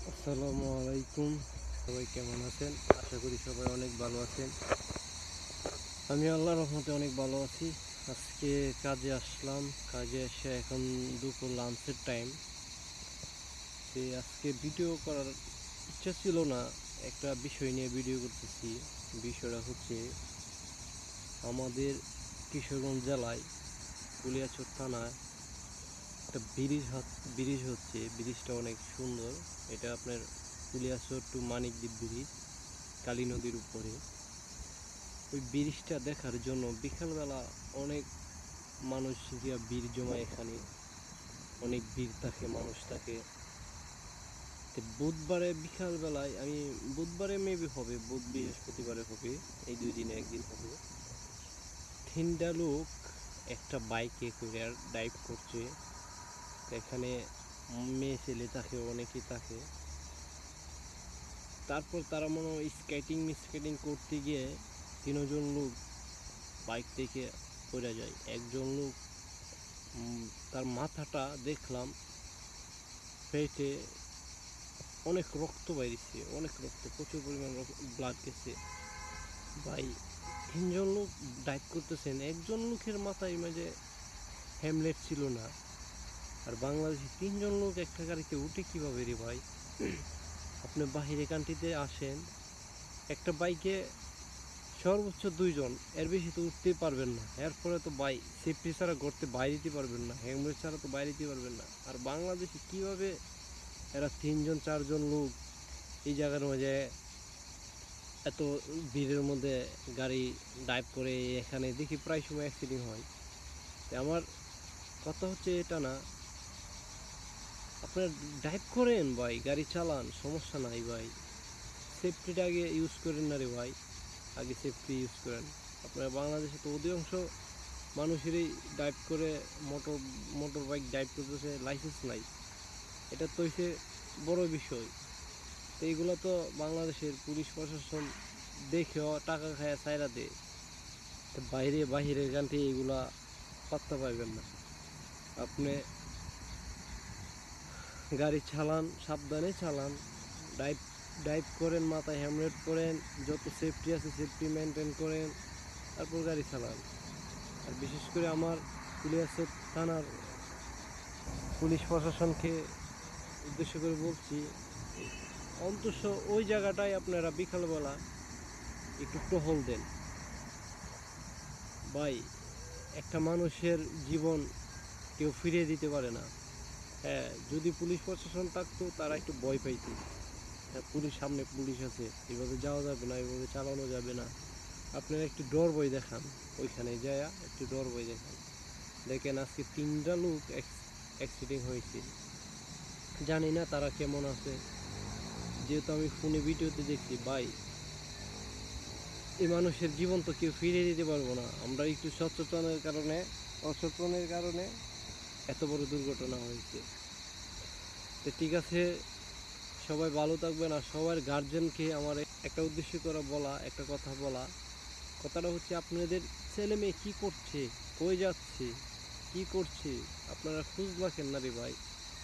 আসসালামু আলাইকুম। সবাই কেমন আছেন? আশা করি সবাই অনেক ভালো আছেন। আমি আল্লাহর রহমতে অনেক ভালো আছি। আজকে কাজে আসলাম, কাজে এসে এখন দুপুর লাঞ্চের টাইম। আজকে ভিডিও করার ইচ্ছা ছিল না, একটা বিষয় নিয়ে ভিডিও করতেছি। বিষয়টা হচ্ছে আমাদের কিশোরগঞ্জ জেলায় কুলিয়াচর থানায় একটা ব্রিজ হচ্ছে। ব্রিজটা অনেক সুন্দর। এটা আপনার কুলিয়াচর টু মানিকদ্বীপ ব্রিজ, কালী নদীর উপরে। ওই ব্রিজটা দেখার জন্য বিকালবেলা অনেক মানুষ গিয়া ভিড় জমায় এখানে। অনেক ভিড় থাকে, মানুষ থাকে। তো বুধবারে বিকালবেলায় বুধবারে মেবি হবে, বুধ বৃহস্পতিবারে হবে, এই দুই দিনে একদিন হবে। তিনটা লোক একটা বাইকে করে ড্রাইভ করছে। এখানে মেয়ে ছেলে থাকে, অনেকেই থাকে। তারপর তারা মনে হয় স্কেটিং করতে গিয়ে তিনজন লোক বাইক থেকে পড়ে যায়। একজন লোক তার মাথাটা দেখলাম ফেটে অনেক রক্ত বাইরেছে, অনেক রক্ত, প্রচুর পরিমাণ ব্লাড গেছে। ভাই, তিনজন লোক ডাইভ করতেছেন, একজন লোকের মাথায় মাঝে হেমলেট ছিল না। আর বাংলাদেশি তিনজন লোক একটা গাড়িতে উঠে কীভাবে রে ভাই? আপনি বাহিরে কান্ট্রিতে আসেন, একটা বাইকে সর্বোচ্চ দুইজন, এর বেশি তো উঠতেই পারবেন না। এরপরে তো সেফটি ছাড়া করতে বাইরেতে পারবেন না, হেলমেট ছাড়া তো বাইরেতে পারবেন না। আর বাংলাদেশে কীভাবে এরা তিনজন চারজন লোক এই জায়গার মাঝে এত ভিড়ের মধ্যে গাড়ি ড্রাইভ করে? এখানে দেখি প্রায় সময় অ্যাক্সিডেন্ট হয়। আমার কথা হচ্ছে এটা না, আপনারা ড্রাইভ করেন ভাই, গাড়ি চালান, সমস্যা নাই ভাই, সেফটিটা আগে ইউজ করেন না রে ভাই, আগে সেফটি ইউজ করেন। আপনারা বাংলাদেশে তো অধিকাংশ মানুষেরই ড্রাইভ করে, মোটর বাইক ড্রাইভ করতেছে, লাইসেন্স নাই। এটা তো হচ্ছে বড় বিষয়। তো এইগুলো তো বাংলাদেশের পুলিশ প্রশাসন দেখেও টাকা খায় ছাইরা দেয়। তো বাহিরের কান্ট্রি এগুলা পাত্তা পাইবেন না। আপনি গাড়ি চালান, সাবধানে চালান, ড্রাইভ ড্রাইভ করেন, মাথায় হেলমেট পরেন, যত সেফটি আছে সেফটি মেনটেন করেন, তারপর গাড়ি চালান। আর বিশেষ করে আমার কুলিয়াচর থানার পুলিশ প্রশাসনকে উদ্দেশ্য করে বলছি, অন্তত ওই জায়গাটায় আপনারা বিকালবেলা একটু টহল দেন ভাই। একটা মানুষের জীবন কেউ ফিরিয়ে দিতে পারে না। হ্যাঁ, যদি পুলিশ প্রশাসন থাকতো তারা একটু ভয় পাইতো। হ্যাঁ, সামনে পুলিশ আছে, এভাবে যাওয়া যাবে না, এভাবে চালানো যাবে না। আপনারা একটু ডর ভয় দেখান, ওইখানে যায় একটু ডর ভয় দেখান। দেখেন আজকে তিনটা লোক অ্যাক্সিডেন্ট হয়েছে। জানি না তারা কেমন আছে, যেহেতু আমি ফোনে ভিডিওতে দেখছি। ভাই, এই মানুষের জীবন তো কেউ ফিরিয়ে দিতে পারবো না। আমরা একটু অসচেতনের কারণে এত বড় দুর্ঘটনা হয়েছে। তো ঠিক আছে, সবাই ভালো থাকবেন। আর সবার গার্জেনকে আমার একটা উদ্দেশ্য করে বলা, একটা কথা বলা, কথাটা হচ্ছে আপনাদের ছেলে মেয়ে কী করছে, কই যাচ্ছে, কি করছে, আপনারা খোঁজ রাখেন না রে ভাই,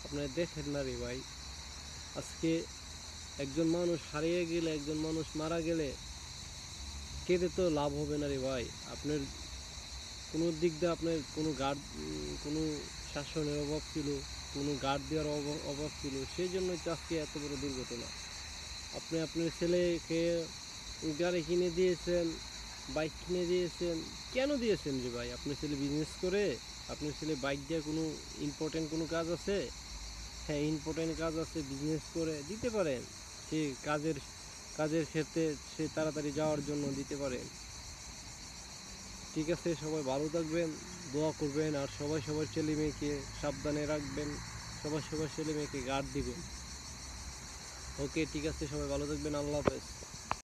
আপনারা দেখেন না রে ভাই। আজকে একজন মানুষ হারিয়ে গেলে, একজন মানুষ মারা গেলে কেঁদে তো লাভ হবে না রে ভাই। আপনার কোনো দিক দিয়ে আপনার কোনো শাসনের অভাব ছিল, কোনো গার্ড দেওয়ার অভাব ছিল, সেই জন্যই তো আজকে এত বড় দুর্ঘটনা। আপনি আপনার ছেলেকে গাড়ি কিনে দিয়েছেন, বাইক কিনে দিয়েছেন, কেন দিয়েছেন যে ভাই? আপনার ছেলে বিজনেস করে? আপনার ছেলে বাইক দিয়ে কোনো ইম্পর্টেন্ট কোনো কাজ আছে? হ্যাঁ, ইম্পর্টেন্ট কাজ আছে, বিজনেস করে দিতে পারেন। সে কাজের ক্ষেত্রে সে তাড়াতাড়ি যাওয়ার জন্য দিতে পারেন। ঠিক আছে, সবাই ভালো থাকবেন, দোয়া করবেন। আর সবাই সবার ছেলে মেয়েকে সাবধানে রাখবেন, সবার ছেলে মেয়েকে গার্ড দিবেন। ওকে, ঠিক আছে, সবাই ভালো থাকবেন, আল্লাহ হাফেজ।